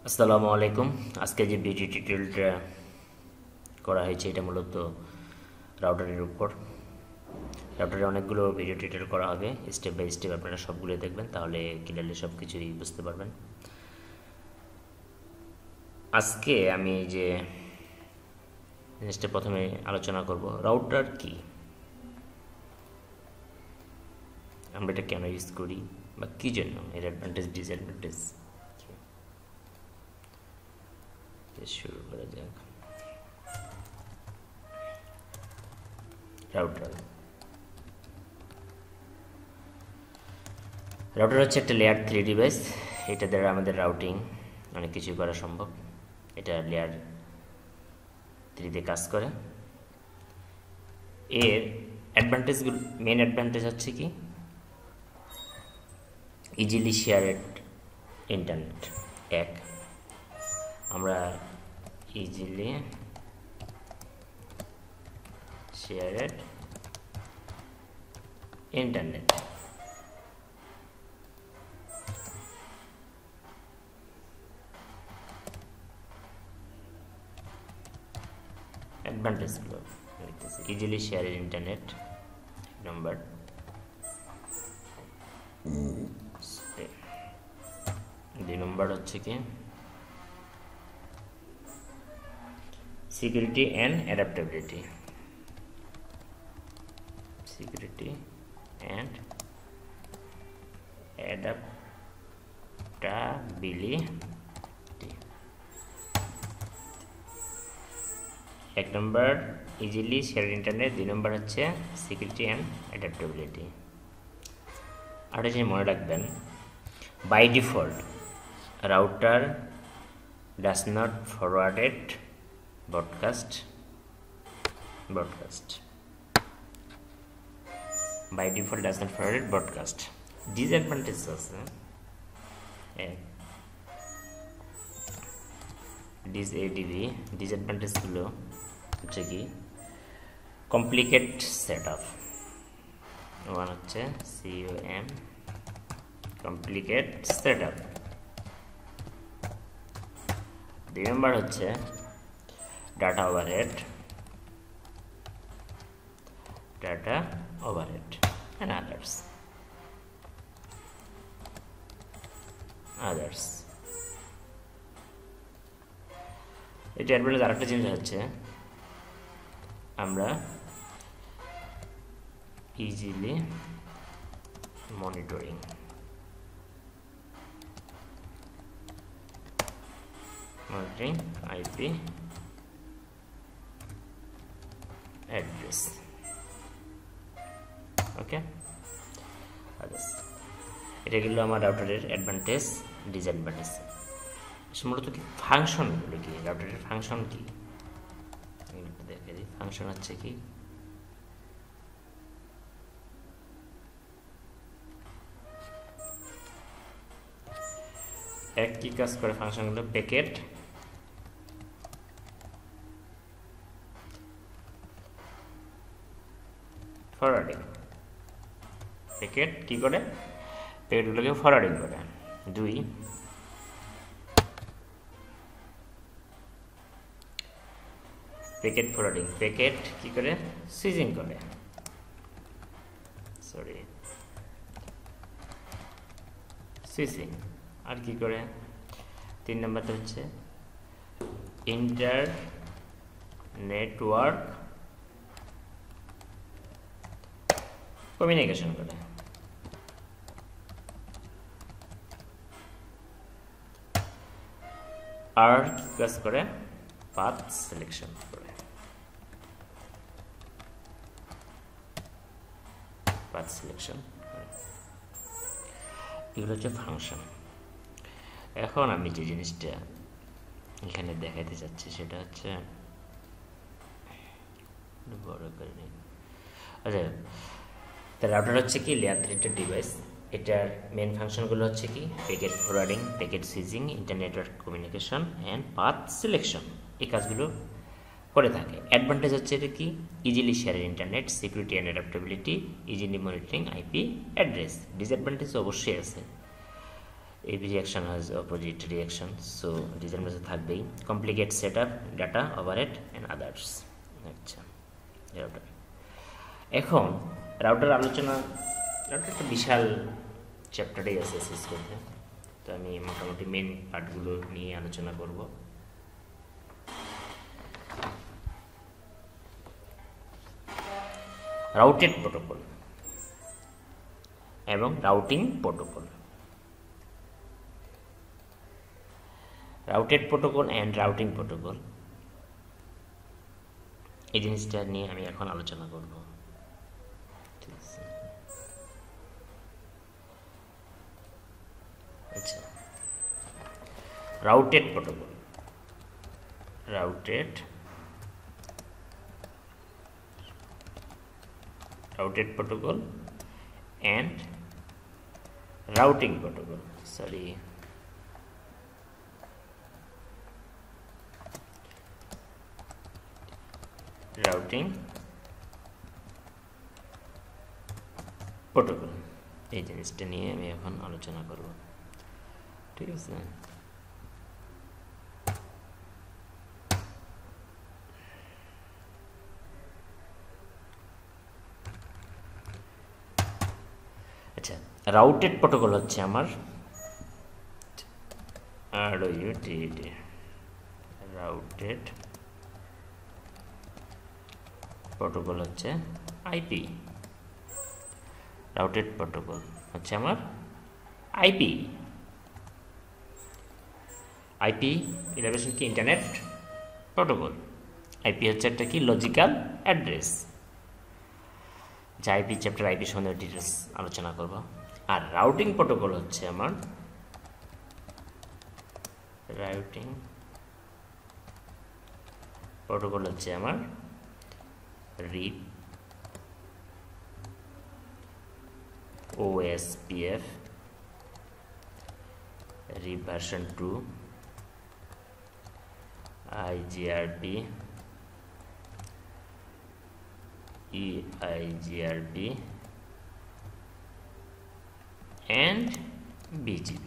আসসালামু আলাইকুম। আজকে যে ভিডিও টিউটোরিয়ালটা করা হয়েছে এটা মূলত রাউটারের উপর। রাউটারে অনেকগুলো ভিডিও টিউটোরিয়াল করা হবে, স্টেপ বাই স্টেপ আপনারা সবগুলো দেখবেন, তাহলে ক্লিয়ারলি সব কিছুই বুঝতে পারবেন। আজকে আমি যে জিনিসটা প্রথমে আলোচনা করব, রাউটার কি, আমরা এটা কেন ইউজ করি বা কী জন্য, এর অ্যাডভান্টেজ ডিসঅ্যাডভান্টেজ। শুরু করা যাক। রাউটার রাউটার হচ্ছে একটা লেয়ার 3 ডিভাইস। এটা দ্বারা আমাদের রাউটিং অনেক কিছু করা সম্ভব। এটা লেয়ার 3-তে কাজ করে। এর অ্যাডভান্টেজগুলো, মেন অ্যাডভান্টেজ হচ্ছে কি, ইজিলি শেয়ারেড ইন্টারনেট। এক, আমরা ইজিলি শেয়ারেড ইন্টারনেট। অ্যাডভান্টেজগুলো লিখতেছি, ইজিলি শেয়ারেড ইন্টারনেট নাম্বার। দুই নম্বর হচ্ছে কি, security and adaptability. Security and adaptability. এক নম্বর ইজিলি শেয়ার ইন্টারনেট, দুই নম্বর হচ্ছে সিকিউরিটি অ্যান্ড অ্যাডাপ্টেবিলিটি। আর একটা জিনিস মনে রাখবেন, by default router does not forwarded broadcast. By default does not forwarded broadcast. Disadvantage আছে, ডিসঅ্যাডভান্টেজগুলো হচ্ছে কি, কমপ্লিকেট সেট আপ। ওয়ান হচ্ছে COM, কমপ্লিকেট সেট আপ। দুই নম্বর হচ্ছে ডাটা ওভারহেড and others. এটা অ্যাডভান্টেজ। আরেকটা জিনিস হচ্ছে আমরা easily monitoring IP address. Okay, এটা গেল আমার রাউটারের অ্যাডভান্টেজ ডিসঅ্যাডভান্টেজ। মূলত কি ফাংশনগুলো কি, রাউটারের ফাংশন কি দেখে দিই। ফাংশন হচ্ছে কি, এক কি কাজ করে ফাংশনগুলো, প্যাকেট ফরওয়ার্ডিং। প্যাকেট কি করে, প্যাকেটগুলোকে ফরওয়ার্ডিং করে। দুই, প্যাকেট ফরওয়ার্ডিং, প্যাকেট কি করে, সুইচিং করে। সুইচিং। আর কি করে, তিন নম্বরটা হচ্ছে ইন্টার নেটওয়ার্ক কমিউনিকেশন করে। আর কি কাজ করে, পাথ সিলেকশন করে। এগুলো হচ্ছে ফাংশন। এখন আমি যে জিনিসটা এখানে দেখাতে চাচ্ছি সেটা হচ্ছে, বড় করে নিই। আচ্ছা, তা রাউটার হচ্ছে কি লেয়ার 3 ডিভাইস। এটার মেন ফাংশনগুলো হচ্ছে কি, packet forwarding, packet switching, inter network communication and path selection, এই কাজগুলো করে থাকে। অ্যাডভান্টেজ হচ্ছে এটা কি, ইজিলি শেয়ারের internet, security and adaptability, easily monitoring IP address. Disadvantage অবশ্যই আছে, every reaction has opposite reaction, so design method থাকবেই। Complicate setup, data overhead and others. আচ্ছা, রাউটার। এখন রাউটার আলোচনা, রাউটার একটা বিশাল চ্যাপ্টারই আছে শেষ করতে, তো আমি মোটামুটি মেন পার্টগুলো নিয়ে আলোচনা করব। রাউটেড প্রোটোকল এবং routing protocol. রাউটেড protocol and routing protocol, এই জিনিসটা নিয়ে আমি এখন আলোচনা করব। আচ্ছা, রাউটেড protocol, রাউটেড protocol and routing protocol, sorry, routing protocol, এই জিনিসটা নিয়ে আমি এখন আলোচনা করব। ঠিক আছে, আচ্ছা, রাউটেড প্রোটোকল হচ্ছে আমার রাউটেড প্রোটোকল হচ্ছে আইপি। রাউটেড প্রোটোকল হচ্ছে আমার আইপি। আইপি ইলাস্ট্রেশন কি? Internet protocol. আইপি হচ্ছে একটা কি? Logical address. যা আইপি চ্যাপ্টার আইপি সম্বন্ধে ডিটেলস আলোচনা করব। আর রাউটিং প্রোটোকল হচ্ছে আমার রাউটিং প্রোটোকল হচ্ছে আমার RIP OSPF RIP version 2 IGRP EIGRP and BGP।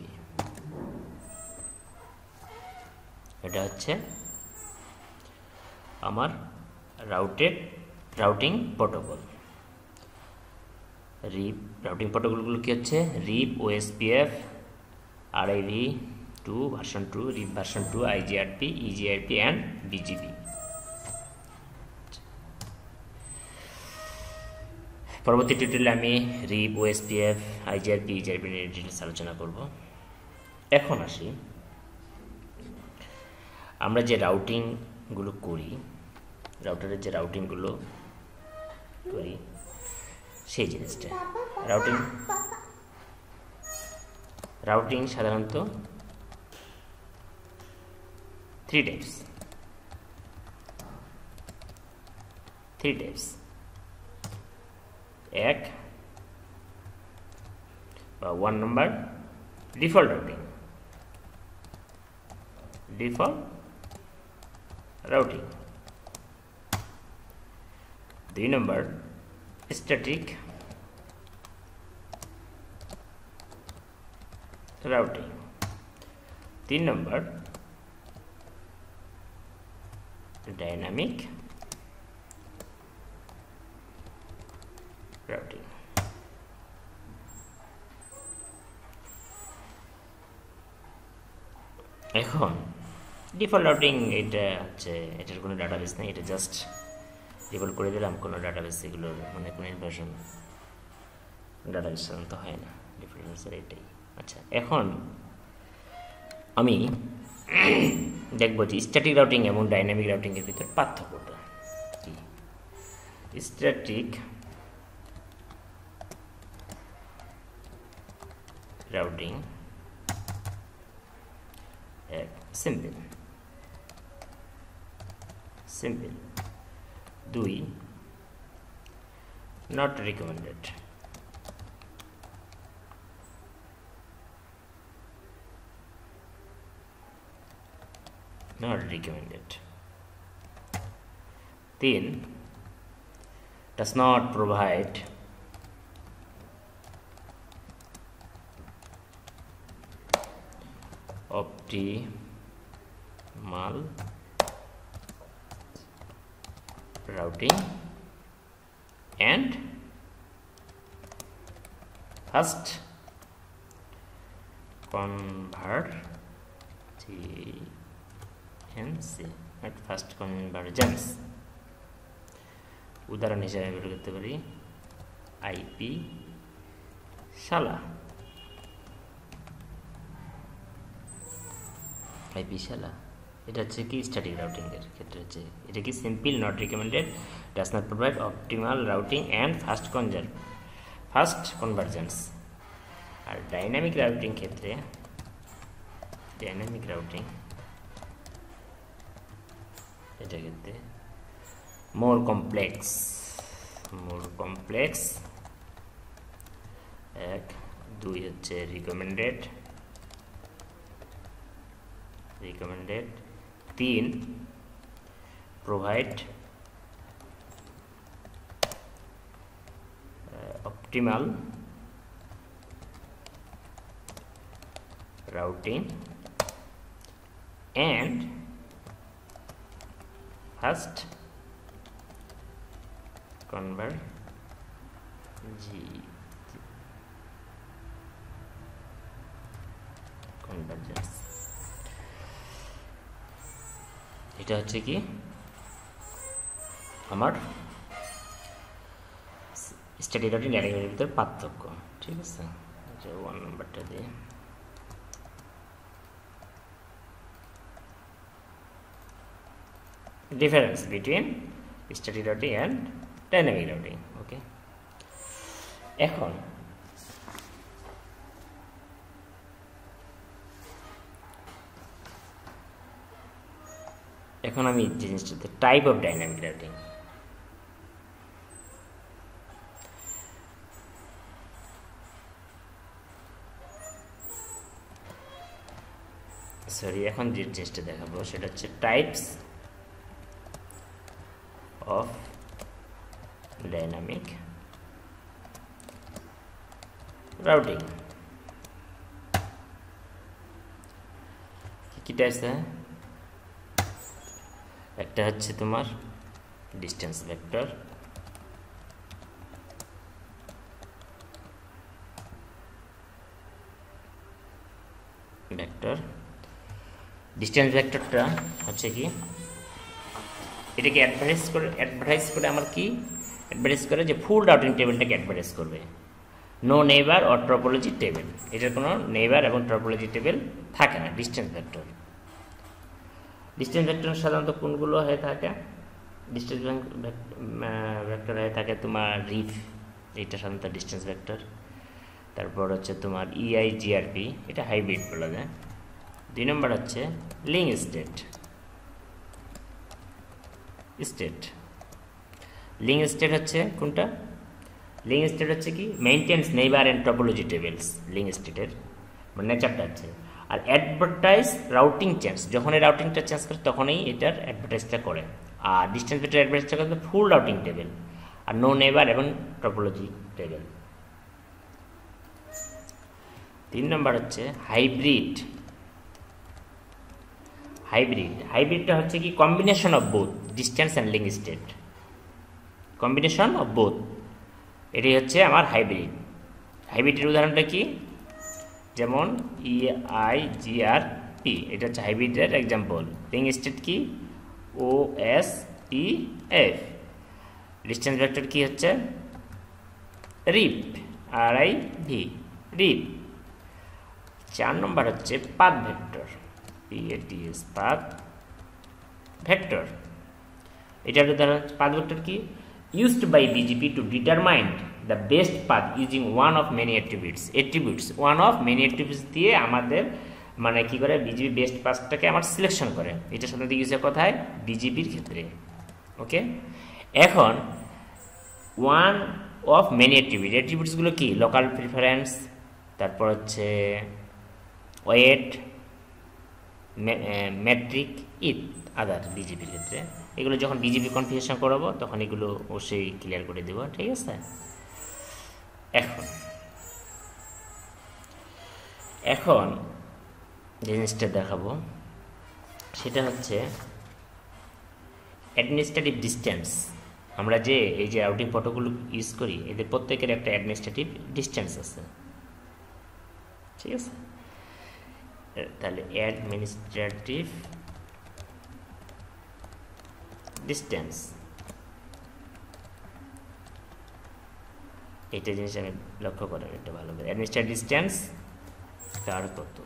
এটা হচ্ছে আমার রাউটিং প্রোটোকল। রিপ রাউটিং প্রোটোকলগুলো কি হচ্ছে? RIP OSPF RIV2 version 2 RIP version 2 IGRP EGRP and BGP। পরবর্তী টিউটোরিয়ালে আমি রিপ OSPF IGRP EGRP নিয়ে ডিটেইলস আলোচনা করব। এখন আসি, আমরা যে রাউটিংগুলো করি, রাউটারের যে রাউটিংগুলো করি সেই জিনিসটা। রাউটিং সাধারণত 3 টাইপস। এক বা 1 নম্বর ডিফল্ট রাউটিং। রাউটিং 2 নম্বর স্ট্যাটিক রাউটিং। 3 নম্বর ডাইনামিক রাউটিং। এখন ডিফল্ট রাউটিং, এটা হচ্ছে এটার কোনো ডাটাবেস নেই, এটা জাস্ট ডিফল্ট করে দিলাম, কোনো ডাটাবেস এগুলোর মানে কোনো ইনফরমেশন ডাটাবেস সাধারণত হয় না, ডিফল্ট এটাই। আচ্ছা, এখন আমি দেখব যে স্ট্যাটিক রাউটিং এবং ডাইনামিক রাউটিং এর ভিতরে পার্থক্যটা কি। স্ট্যাটিক রাউটিং এক simple. 2 not recommended। not recommended। 3 does not provide optimal routing and fast convergence উদাহরণ হিসেবে বের করতে পারি আইপি শালা এটা হচ্ছে কি স্ট্যাটিক রাউটিং এর ক্ষেত্রে হচ্ছে এটা কি simple not recommended does not provide optimal routing and fast convergence আর ডাইনামিক রাউটিং ক্ষেত্রে এটা ক্ষেত্রে more complex এক দুই হচ্ছে recommended তিন provide optimal routing and fast convergence এটা হচ্ছে কি আমার স্ট্যাটিক রাউটিং ডাইনামিক রাউটিং ভিতরে পার্থক্য ঠিক আছে আচ্ছা 1 নাম্বারটা দিয়ে difference between static routing and dynamic routing okay এখন আমি জিনিসটাতে টাইপ অফ ডাইনামিক রাউটিং এখন যে জিনিসটা দেখাবো সেটা হচ্ছে টাইপস of dynamic routing কি আছে একটা হচ্ছে তোমার ডিসটেন্স ভেক্টর ডিসটেন্স ভেক্টরটা হচ্ছে কি এটাকে অ্যাডভার্টাইজ করে আমার কি অ্যাডভার্টাইজ করে যে ফুল রাউটিং টেবিলটাকে অ্যাডভার্টাইজ করবে no neighbour or topology table এটার কোনো নেইবার এবং টপোলজি টেবিল থাকে না ডিসটেন্স ভেক্টর সাধারণত কোনগুলো হয়ে থাকে ডিসটেন্স ভেক্টর হয়ে থাকে তোমার রিফ এটা সাধারণত ডিসটেন্স ভেক্টর তারপর হচ্ছে তোমার EIGRP এটা হাইব্রিড বলা যায় 2 নম্বর হচ্ছে লিঙ্ক স্টেট লিঙ্ক স্টেট হচ্ছে কোনটা লিঙ্ক স্টেট হচ্ছে কি maintains neighbour and topology tables link স্টেটের মানে নেচারটা আছে আর অ্যাডভার্টাইজ রাউটিং চেঞ্জ যখন এই রাউটিংটা চেঞ্জ করে তখনই এটার অ্যাডভার্টাইজটা করে আর ডিসটেন্স ভেক্টর অ্যাডভার্টাইজটা করে ফুল রাউটিং টেবিল আর নো নেইবার এবং টপোলজি টেবিল 3 নম্বর হচ্ছে হাইব্রিডটা হচ্ছে কি combination of both distance and link state combination of both এটাই হচ্ছে আমার হাইব্রিডের উদাহরণটা কি যেমন EIGRP এটা হচ্ছে হাইব্রিডের এক্সাম্পল লিঙ্ক স্টেট কি OSPF ডিসটেন্স ভেক্টর কি হচ্ছে RIV চার নম্বর হচ্ছে path vector PATH path vector এটার উদাহরণ path vector কি used by BGP to determine the best path using one of many attributes দিয়ে আমাদের মানে কি করে BGP বেস্ট পাথটাকে আমার সিলেকশন করে এটা সাধারণত ইউজ হয় কোথায় BGPর ক্ষেত্রে ওকে এখন one of many attributes গুলো কি লোকাল প্রিফারেন্স তারপর হচ্ছে ওয়েট মেট্রিক আদার বিজিপির ক্ষেত্রে এগুলো যখন বিজিপি কনফিগারেশন করাবো তখন এগুলো অবশ্যই ক্লিয়ার করে দেব ঠিক আছে এখন যে জিনিসটা দেখাবো সেটা হচ্ছে অ্যাডমিনিস্ট্রেটিভ ডিস্টেন্স। আমরা যে এই যে রাউটিং প্রোটোকল ইউজ করি এদের প্রত্যেকের একটা অ্যাডমিনিস্ট্রেটিভ ডিস্টেন্স আছে, ঠিক আছে? তাহলে অ্যাডমিনিস্ট্রেটিভ ডিস্টেন্স এইটা জিনিস আমি লক্ষ্য করেন এটা ভালো করে। অ্যাডমিনিস্ট্রেটিভ ডিস্টেন্স কার কত,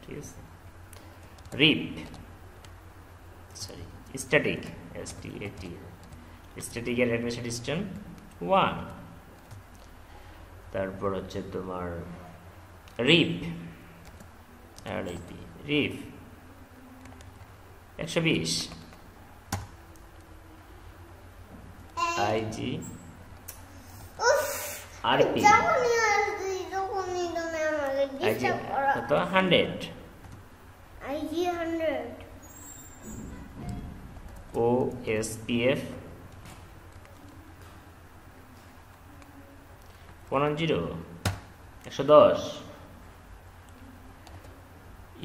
ঠিক আছে? রিপ সরি স্ট্যাটিক এসটিএটি স্ট্যাটিকের অ্যাডমিনিস্ট্রেটিভ ডিস্টেন্স 1। তারপর হচ্ছে তোমার রিপ রিপ 120 আইজি আরপি আইজি কত 100 আইজি 100 ওএসপিএফ 110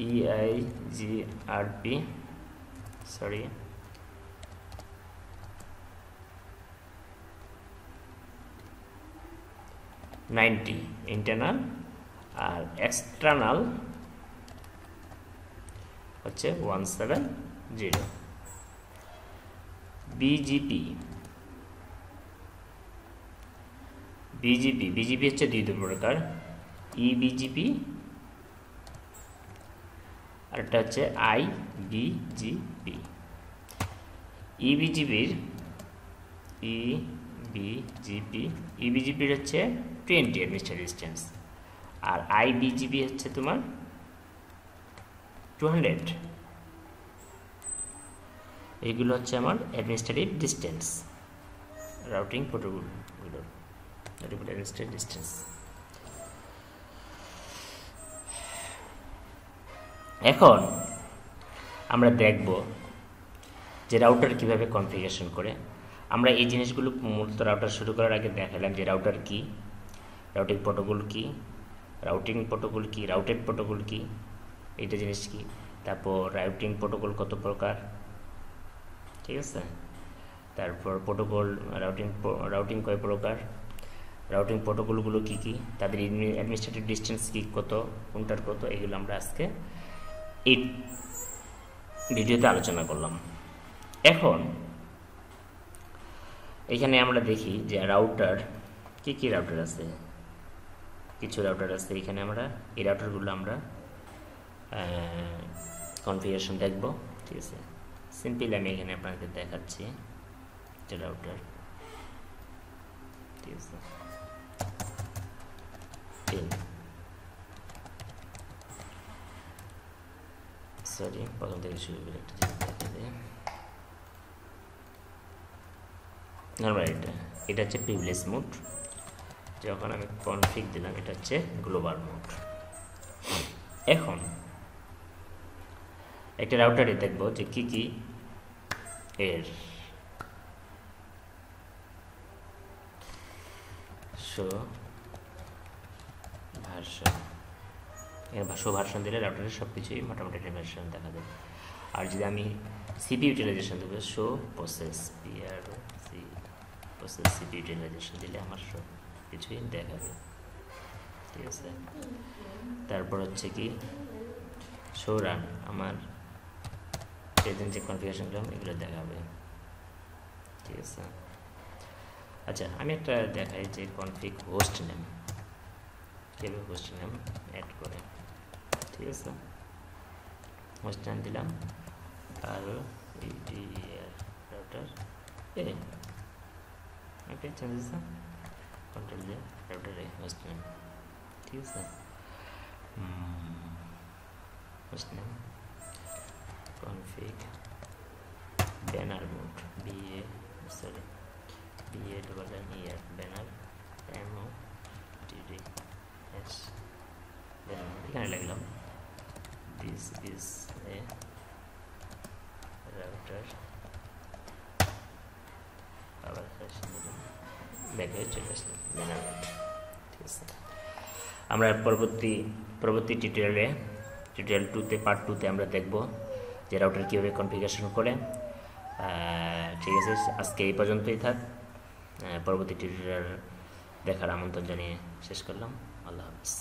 EIGRP সরি 90 ইন্টারনাল, আর এক্সটার্নাল হচ্ছে 170। বিজিপি হচ্ছে দুই প্রকার, ইবিজিপি আর একটা হচ্ছে আইবিজিপি। ইবিজিপির হচ্ছে 20 অ্যাডমিনিস্ট্রেটিভ ডিস্টেন্স, আর আইবিজিপি হচ্ছে তোমার 200। এইগুলো হচ্ছে আমার অ্যাডমিনিস্ট্রেটিভ ডিস্টেন্স, রাউটিং প্রোটোকলগুলো অ্যাডমিনিস্ট্রেটিভ ডিস্টেন্স। এখন আমরা দেখব যে রাউটার কিভাবে কনফিগারেশন করে। আমরা এই জিনিসগুলো মূলত রাউটার শুরু করার আগে দেখালাম যে রাউটার কি, রাউটিং প্রোটোকল কি, রাউটেড প্রোটোকল কি, এইটা জিনিস কি, তারপর রাউটিং প্রোটোকল কত প্রকার, ঠিক আছে? তারপর প্রোটোকল রাউটিং কয় প্রকার, রাউটিং প্রোটোকলগুলো কি কি, তাদের অ্যাডমিনিস্ট্রেটিভ ডিস্টেন্স কি কত, কোনটার কত, এগুলো আমরা আজকে এই ভিডিওতে আলোচনা করলাম। এখন এখানে আমরা দেখি যে রাউটার কি কি রাউটার আছে। কিছু রাউটার আছে এখানে, আমরা এই রাউটারগুলো আমরা কনফিগারেশন দেখব, ঠিক আছে? সিম্পল আমি এখানে আপনাদের দেখাচ্ছি যে রাউটার, ঠিক আছে? সরি প্রথম থেকে শুরু করে একটা জিনিস দেখা যায়। নর্মাল এটা হচ্ছে প্রিভিলেজ মোড, যখন আমি কনফিগ দিলাম এটা হচ্ছে গ্লোবাল মোড। এখন একটা রাউটারে দেখব যে কি কি এর শো ভার্সন, শো ভার্সন দিলে রাউটারের সব কিছুই মোটামুটি ভার্সন দেখা যাবে। আর যদি আমি সিপি ইউটিলাইজেশন দেবো শো প্রসেস সিপি ইউটিলাইজেশন দিলে আমার সব কিছুই দেখাবে, ঠিক আছে? তারপর হচ্ছে কি শো রান, আমার সেদিন যে কনফিগারেশন করলাম এগুলো দেখাবে, ঠিক আছে? আচ্ছা আমি একটা দেখাই যে কনফিগ হোস্ট নেম, কীভাবে হোস্ট নেম অ্যাড করে, ঠিক আছে? হোস্ট নেম দিলাম আর রাউটার ওকে চেঞ্জেস কন্ট্রোল দিয়ে রাউটারে হোস্ট নেম, ঠিক আছে? Host name config banner mode BA banner MODDS এখানে লিখলাম দিস ইজ এ রাউটার, আবার ব্যাকে চলে আসলাম ব্যানার মোড, ঠিক আছে? আমরা পরবর্তী টিউটোরিয়ালে টিউটোরিয়াল 2তে পার্ট 2তে আমরা দেখব যে রাউটার কীভাবে কনফিগারেশন করে। ঠিক আছে, আজকে এই পর্যন্তই থাক। পরবর্তী টিউটোরিয়াল দেখার আমন্ত্রণ জানিয়ে শেষ করলাম। আল্লাহ হাফিজ।